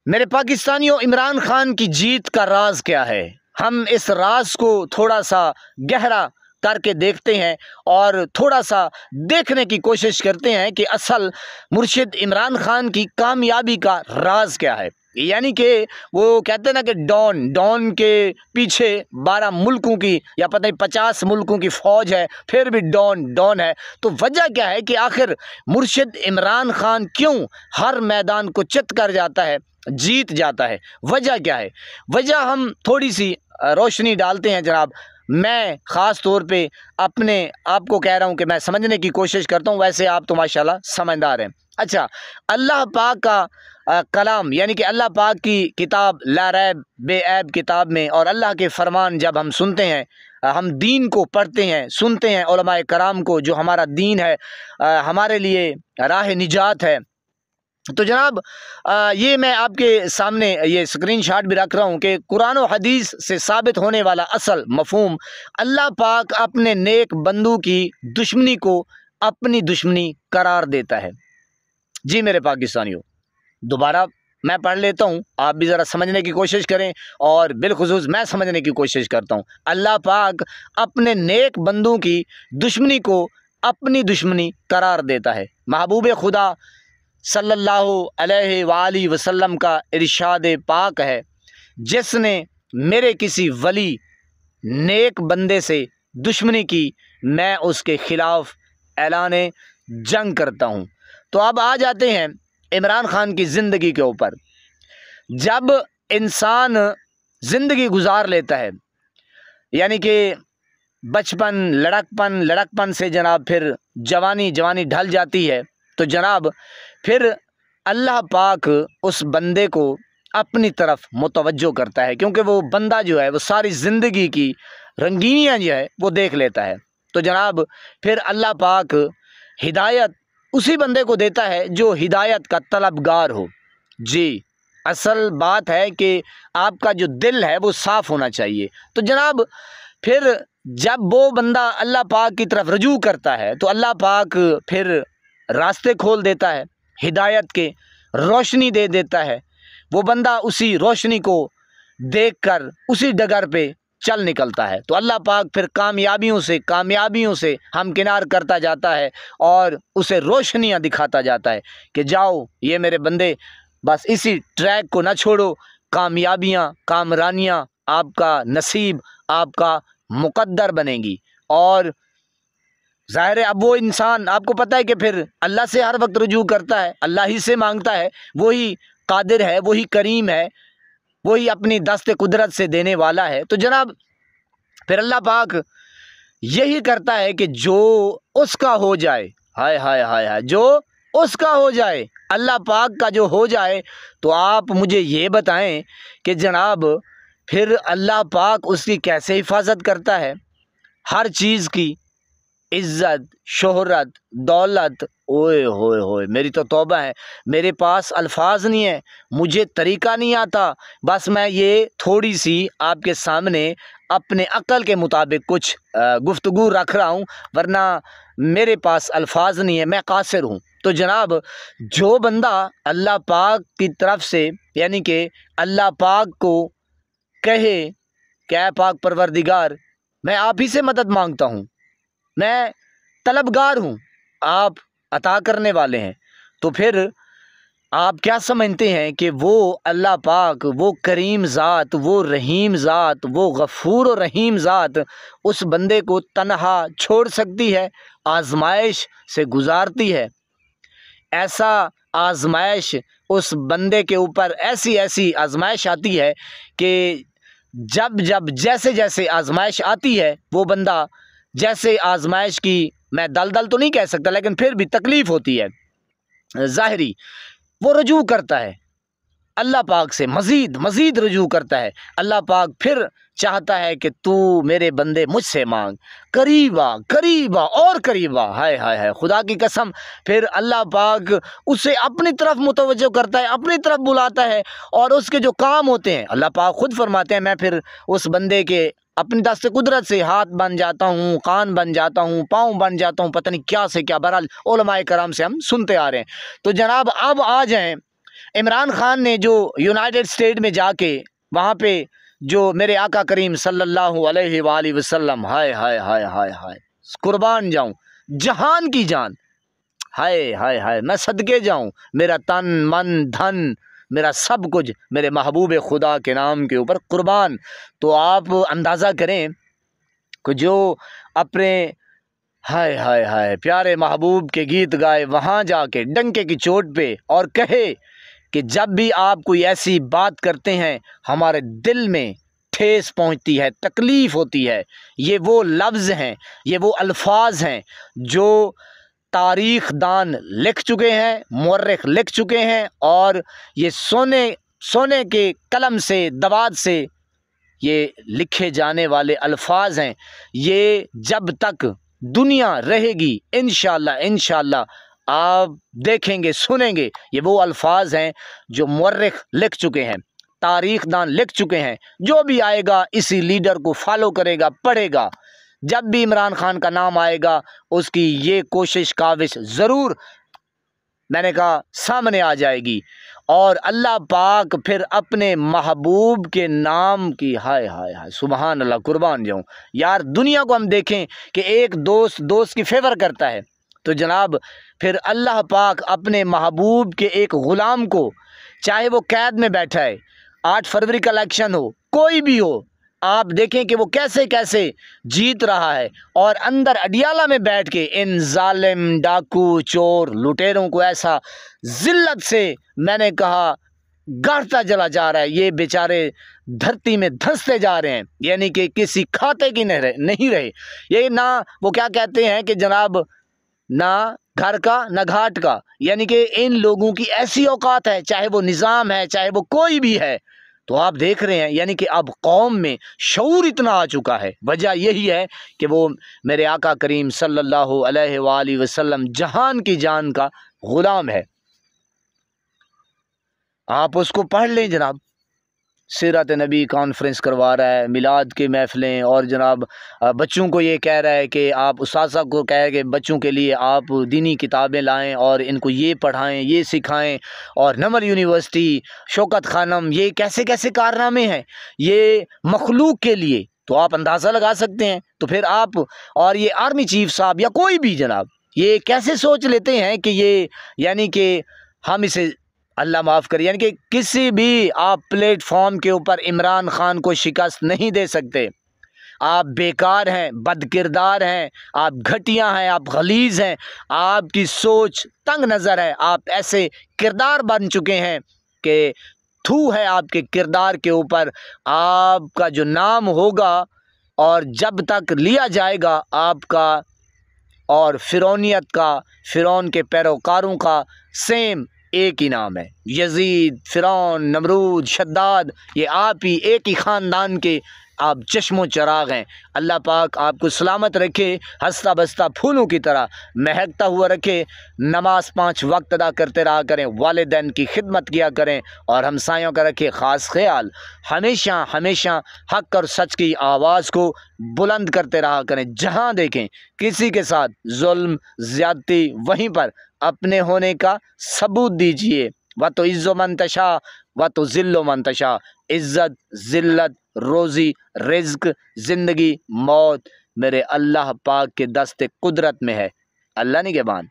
میرے پاکستانیوں، عمران خان کی جیت کا راز کیا ہے؟ ہم اس راز کو تھوڑا سا گہرا کر کے دیکھتے ہیں اور تھوڑا سا دیکھنے کی کوشش کرتے ہیں کہ اصل مرشد عمران خان کی کامیابی کا راز کیا ہے۔ یعنی کہ وہ کہتے ہیں نا کہ ڈون کے پیچھے 12 ملکوں کی یا پتہ نہیں 50 ملکوں کی فوج ہے، پھر بھی ڈون ہے۔ تو وجہ کیا ہے کہ آخر مرشد عمران خان کیوں ہر میدان کو چت کر جاتا ہے، جیت جاتا ہے؟ وجہ کیا ہے؟ وجہ ہم تھوڑی سی روشنی ڈالتے ہیں جناب۔ میں خاص طور پہ اپنے آپ کو کہہ رہا ہوں کہ میں سمجھنے کی کوشش کرتا ہوں، ویسے آپ تو ماشاءاللہ سمجھدار ہیں۔ اچھا، اللہ پاک کا کلام یعنی کہ اللہ پاک کی کتاب لا ریب بے عیب کتاب میں، اور اللہ کے فرمان جب ہم سنتے ہیں، ہم دین کو پڑھتے ہیں، سنتے ہیں علماء کرام کو، جو ہمارا دین ہے، ہمارے لیے راہ نجات ہے۔ تو جناب یہ میں آپ کے سامنے یہ اسکرین شاٹ بھی رکھ رہا ہوں کہ قرآن و حدیث سے ثابت ہونے والا اصل مفہوم، اللہ پاک اپنے نیک بندوں کی دشمنی کو اپنی دشمنی قرار دیتا ہے۔ جی میرے پاکستانیوں، دوبارہ میں پڑھ لیتا ہوں، آپ بھی ذرا سمجھنے کی کوشش کریں، اور بالخصوص میں سمجھنے کی کوشش کرتا ہوں۔ اللہ پاک اپنے نیک بندوں کی دشمنی کو اپنی دشمنی قرار دیتا ہے۔ محبوب خدا صلی اللہ علیہ وآلہ وسلم کا ارشاد پاک ہے، جس نے میرے کسی ولی نیک بندے سے دشمنی کی، میں اس کے خلاف اعلان جنگ کرتا ہوں۔ تو اب آ جاتے ہیں عمران خان کی زندگی کے اوپر۔ جب انسان زندگی گزار لیتا ہے، یعنی کہ بچپن، لڑکپن سے جناب پھر جوانی ڈھل جاتی ہے، تو جناب پھر اللہ پاک اس بندے کو اپنی طرف متوجہ کرتا ہے، کیونکہ وہ بندہ جو ہے وہ ساری زندگی کی رنگینیاں جو ہے وہ دیکھ لیتا ہے۔ تو جناب پھر اللہ پاک ہدایت اسی بندے کو دیتا ہے جو ہدایت کا طلبگار ہو۔ جی، اصل بات ہے کہ آپ کا جو دل ہے وہ صاف ہونا چاہیے۔ تو جناب پھر جب وہ بندہ اللہ پاک کی طرف رجوع کرتا ہے، تو اللہ پاک پھر راستے کھول دیتا ہے، ہدایت کے روشنی دے دیتا ہے۔ وہ بندہ اسی روشنی کو دیکھ کر اسی ڈگر پہ چل نکلتا ہے۔ تو اللہ پاک پھر کامیابیوں سے ہمکنار کرتا جاتا ہے، اور اسے روشنیاں دکھاتا جاتا ہے کہ جاؤ یہ میرے بندے، بس اسی ٹریک کو نہ چھوڑو، کامیابیاں، کامرانیاں آپ کا نصیب، آپ کا مقدر بنے گی۔ اور ظاہر ہے اب وہ انسان، آپ کو پتہ ہے کہ پھر اللہ سے ہر وقت رجوع کرتا ہے، اللہ ہی سے مانگتا ہے، وہی قادر ہے، وہی کریم ہے، وہی اپنی دست قدرت سے دینے والا ہے۔ تو جناب پھر اللہ پاک یہی کرتا ہے کہ جو اس کا ہو جائے، ہائے ہائے ہائے ہائے، جو اس کا ہو جائے، اللہ پاک کا جو ہو جائے، تو آپ مجھے یہ بتائیں کہ جناب پھر اللہ پاک اس کی کیسے حفاظت کرتا ہے؟ ہر چیز کی، عزت، شہرت، دولت، اوئے ہوئے ہوئے، میری تو توبہ ہے، میرے پاس الفاظ نہیں ہیں، مجھے طریقہ نہیں آتا، بس میں یہ تھوڑی سی آپ کے سامنے اپنے عقل کے مطابق کچھ گفتگو رکھ رہا ہوں، ورنہ میرے پاس الفاظ نہیں ہے، میں قاصر ہوں۔ تو جناب جو بندہ اللہ پاک کی طرف سے، یعنی کہ اللہ پاک کو کہے کہ اے پاک پروردگار، میں آپ ہی سے مدد مانگتا ہوں، میں طلبگار ہوں، آپ عطا کرنے والے ہیں، تو پھر آپ کیا سمجھتے ہیں کہ وہ اللہ پاک، وہ کریم ذات، وہ رحیم ذات، وہ غفور و رحیم ذات اس بندے کو تنہا چھوڑ سکتی ہے؟ آزمائش سے گزارتی ہے، ایسا آزمائش اس بندے کے اوپر، ایسی آزمائش آتی ہے کہ جب جیسے آزمائش آتی ہے، وہ بندہ جیسے آزمائش کی، میں دلدل تو نہیں کہہ سکتا، لیکن پھر بھی تکلیف ہوتی ہے ظاہری، وہ رجوع کرتا ہے اللہ پاک سے، مزید رجوع کرتا ہے۔ اللہ پاک پھر چاہتا ہے کہ تو میرے بندے مجھ سے مانگ، قریب آ اور قریب آ، ہائے ہائے ہائے، خدا کی قسم پھر اللہ پاک اسے اپنی طرف متوجہ کرتا ہے، اپنی طرف بلاتا ہے، اور اس کے جو کام ہوتے ہیں اللہ پاک خود فرماتے ہیں میں پھر اس بندے کے اپنی دست قدرت سے ہاتھ بن جاتا ہوں، کان بن جاتا ہوں، پاؤں بن جاتا ہوں، پتہ نہیں کیا سے کیا، بہرحال علماء کرام سے ہم سنتے آ رہے ہیں۔ تو جناب اب آ جائیں عمران خان نے جو یونائٹڈ اسٹیٹ میں جا کے وہاں پہ جو میرے آقا کریم صلی اللہ علیہ وآلہ وسلم، ہائے ہائے ہائے ہائے ہائے، قربان جاؤں، جہان کی جان، ہائے ہائے ہائے، میں صدقے جاؤں، میرا تن من دھن میرا سب کچھ میرے محبوب خدا کے نام کے اوپر قربان۔ تو آپ اندازہ کریں کہ جو اپنے ہائے ہائے ہائے پیارے محبوب کے گیت گائے وہاں جا کے ڈنکے کی چوٹ پہ اور کہے کہ جب بھی آپ کوئی ایسی بات کرتے ہیں ہمارے دل میں ٹھیس پہنچتی ہے، تکلیف ہوتی ہے۔ یہ وہ لفظ ہیں، یہ وہ الفاظ ہیں جو تاریخ دان لکھ چکے ہیں، مورخ لکھ چکے ہیں، اور یہ سونے کے قلم سے دوات سے یہ لکھے جانے والے الفاظ ہیں۔ یہ جب تک دنیا رہے گی انشاءاللہ آپ دیکھیں گے، سنیں گے، یہ وہ الفاظ ہیں جو مورخ لکھ چکے ہیں، تاریخ دان لکھ چکے ہیں۔ جو بھی آئے گا اسی لیڈر کو فالو کرے گا، پڑھے گا، جب بھی عمران خان کا نام آئے گا اس کی یہ کوشش کاوش ضرور، میں نے کہا، سامنے آ جائے گی، اور اللہ پاک پھر اپنے محبوب کے نام کی، ہائے ہائے ہائے سبحان اللہ، قربان جاؤں یار۔ دنیا کو ہم دیکھیں کہ ایک دوست کی فیور کرتا ہے، تو جناب پھر اللہ پاک اپنے محبوب کے ایک غلام کو، چاہے وہ قید میں بیٹھا ہے، 8 فروری کا الیکشن ہو، کوئی بھی ہو، آپ دیکھیں کہ وہ کیسے کیسے جیت رہا ہے، اور اندر اڈیالہ میں بیٹھ کے ان ظالم ڈاکو چور لٹیروں کو ایسا ذلت سے، میں نے کہا، گاڑتا چلا جا رہا ہے۔ یہ بیچارے دھرتی میں دھنستے جا رہے ہیں، یعنی کہ کسی کھاتے کی نہیں رہے۔ یہ نہ وہ کیا کہتے ہیں کہ جناب، نہ گھر کا نہ گھاٹ کا، یعنی کہ ان لوگوں کی ایسی اوقات ہے، چاہے وہ نظام ہے، چاہے وہ کوئی بھی ہے۔ تو آپ دیکھ رہے ہیں یعنی کہ اب قوم میں شعور اتنا آ چکا ہے۔ وجہ یہی ہے کہ وہ میرے آقا کریم صلی اللہ علیہ وآلہ وسلم جہان کی جان کا غلام ہے۔ آپ اس کو پڑھ لیں جناب، سیرت نبی کانفرنس کروا رہا ہے، میلاد کی محفلیں، اور جناب بچوں کو یہ کہہ رہا ہے کہ آپ اساتذہ کو کہہ رہے کہ بچوں کے لیے آپ دینی کتابیں لائیں اور ان کو یہ پڑھائیں، یہ سکھائیں، اور نمر یونیورسٹی، شوکت خانم، یہ کیسے کیسے کارنامے ہیں یہ مخلوق کے لیے، تو آپ اندازہ لگا سکتے ہیں۔ تو پھر آپ اور یہ آرمی چیف صاحب یا کوئی بھی جناب، یہ کیسے سوچ لیتے ہیں کہ یہ، یعنی کہ ہم اسے، اللہ معاف کرے، یعنی کہ کسی بھی آپ پلیٹ فارم کے اوپر عمران خان کو شکست نہیں دے سکتے۔ آپ بیکار ہیں، بد کردار ہیں، آپ گھٹیا ہیں، آپ غلیظ ہیں، آپ کی سوچ تنگ نظر ہے، آپ ایسے کردار بن چکے ہیں کہ تھو ہے آپ کے کردار کے اوپر۔ آپ کا جو نام ہوگا اور جب تک لیا جائے گا آپ کا اور فرعونیت کا، فرعون کے پیروکاروں کا سیم ایک ہی نام ہے، یزید، فرعون، نمرود، شداد، یہ آپ ہی ایک ہی خاندان کے آپ چشم و چراغ ہیں۔ اللہ پاک آپ کو سلامت رکھے، ہنستا بستا پھولوں کی طرح مہکتا ہوا رکھے، نماز 5 وقت ادا کرتے رہا کریں، والدین کی خدمت کیا کریں، اور ہمسایوں کا رکھے خاص خیال، ہمیشہ ہمیشہ حق اور سچ کی آواز کو بلند کرتے رہا کریں۔ جہاں دیکھیں کسی کے ساتھ ظلم زیادتی، وہیں پر اپنے ہونے کا ثبوت دیجئے۔ وَتُعِزُّ مَن تَشَاءُ وَتُذِلُّ مَن تَشَاءُ، عزت، ذلت، روزی، رزق، زندگی، موت میرے اللہ پاک کے دست قدرت میں ہے۔ اللہ نگہبان۔